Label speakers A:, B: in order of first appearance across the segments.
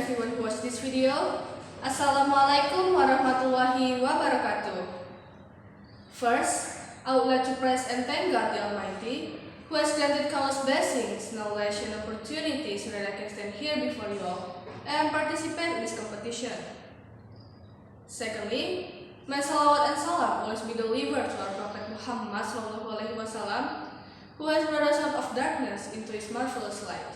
A: everyone who watched this video. Assalamualaikum warahmatullahi wabarakatuh. First, I would like to praise and thank God the Almighty, who has granted countless blessings, knowledge, and opportunities so that I can stand here before you all and participate in this competition. Secondly, may salawat and salam always be delivered to our Prophet Muhammad SAW, who has brought us out of darkness into his marvelous light.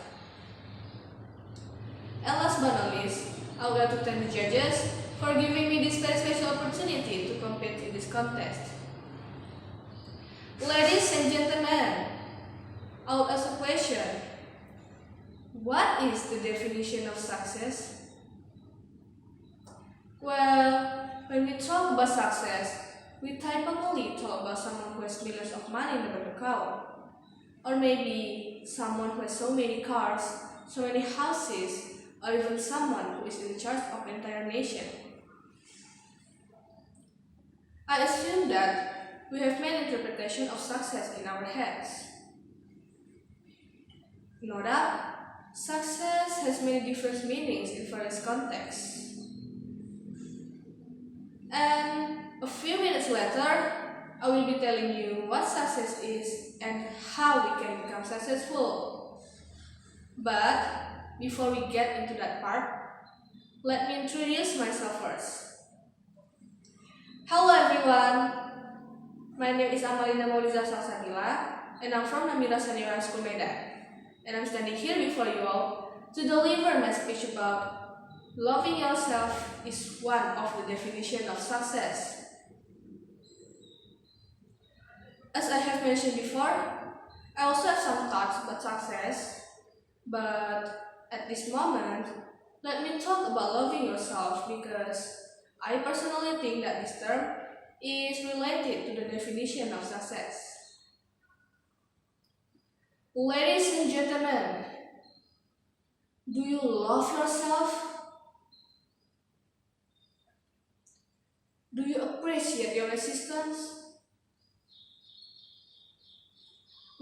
A: And last but not least, I would like to thank the judges for giving me this very special opportunity to compete in this contest. Ladies and gentlemen, I would ask a question. What is the definition of success? Well, when we talk about success, we typically talk about someone who has millions of money in the bank account. Or maybe someone who has so many cars, so many houses, or even someone who is in charge of an entire nation. I assume that we have many interpretations of success in our heads. No doubt, success has many different meanings in various contexts. And a few minutes later, I will be telling you what success is and how we can become successful. But before we get into that part, let me introduce myself first. Hello everyone, my name is Amalina Mauliza Salsabila, and I'm from NAMIRA School Medan. And I'm standing here before you all to deliver my speech about loving yourself is one of the definitions of success. As I have mentioned before, I also have some thoughts about success, but at this moment, let me talk about loving yourself because I personally think that this term is related to the definition of success. Ladies and gentlemen, do you love yourself? Do you appreciate your existence?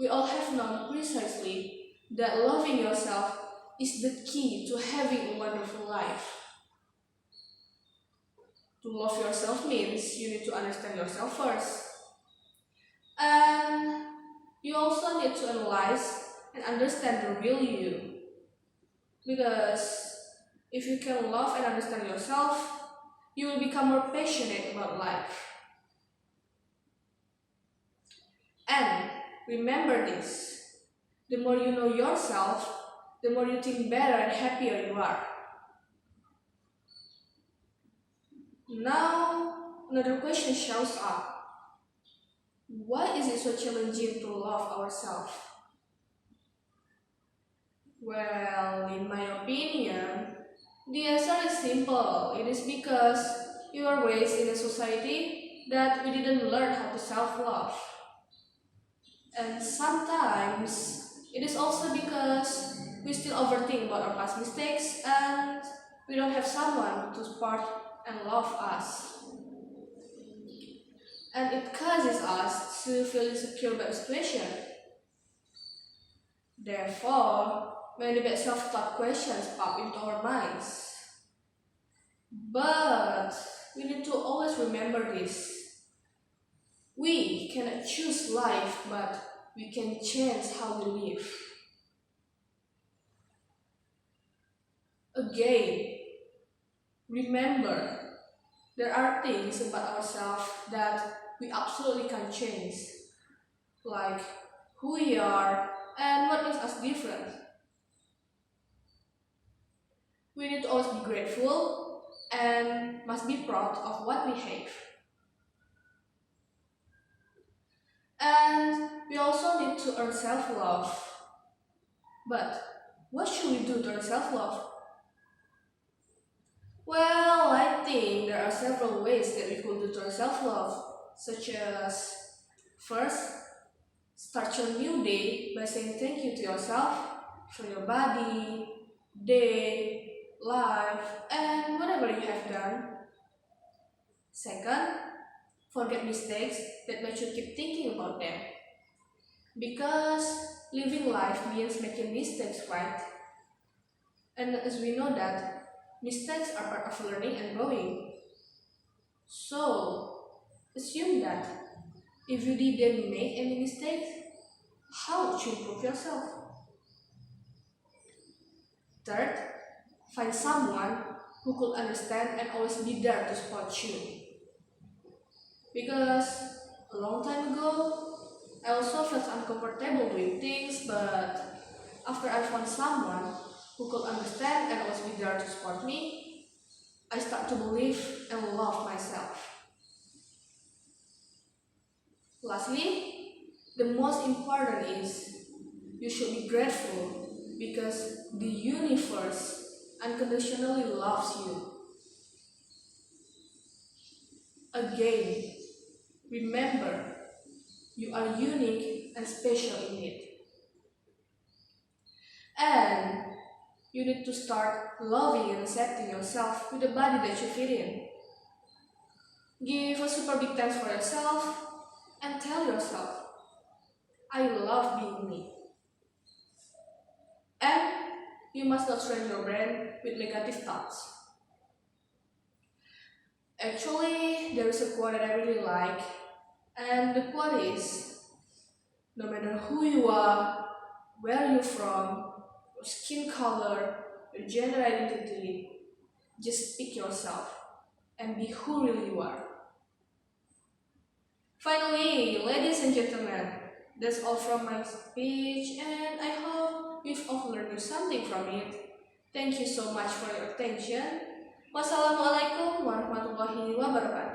A: We all have known precisely that loving yourself is the key to having a wonderful life. To love yourself means you need to understand yourself first. And you also need to analyze and understand the real you. Because if you can love and understand yourself, you will become more passionate about life. And remember this, the more you know yourself, the more you think better and happier you are. Now, another question shows up. Why is it so challenging to love ourselves? Well, in my opinion, the answer is simple. It is because you are raised in a society that we didn't learn how to self-love. And sometimes it is also because we still overthink about our past mistakes and we don't have someone to support and love us. And it causes us to feel insecure about the situation. Therefore, many bad self-talk questions pop into our minds. But we need to always remember this. We cannot choose life, but we can change how we live. Again, remember, there are things about ourselves that we absolutely can't change, like who we are and what makes us different. We need to always be grateful and must be proud of what we have. And we also need to earn self-love. But what should we do to earn self-love? Well, I think there are several ways that we could do to earn self-love, such as, first, start your new day by saying thank you to yourself for your body, day, life, and whatever you have done. Second, forget mistakes that make you keep thinking about them. Because living life means making mistakes, right? And as we know that mistakes are part of learning and growing. So, assume that if you didn't make any mistakes, how would you improve yourself? Third, find someone who could understand and always be there to support you. Because a long time ago, I also felt uncomfortable doing things, but after I found someone who could understand and always be there to support me, I start to believe and love myself. Lastly, the most important is you should be grateful because the universe unconditionally loves you. Again, remember, you are unique and special in it. And you need to start loving and accepting yourself with the body that you fit in. Give a super big thanks for yourself and tell yourself, I love being me. And you must not strain your brain with negative thoughts. Actually, there is a quote that I really like, and the quote is, no matter who you are, where you're from, your skin color, your gender identity, just pick yourself and be who really you are. Finally, ladies and gentlemen, that's all from my speech, and I hope you've all learned something from it. Thank you so much for your attention. Wassalamualaikum warahmatullahi wabarakatuh.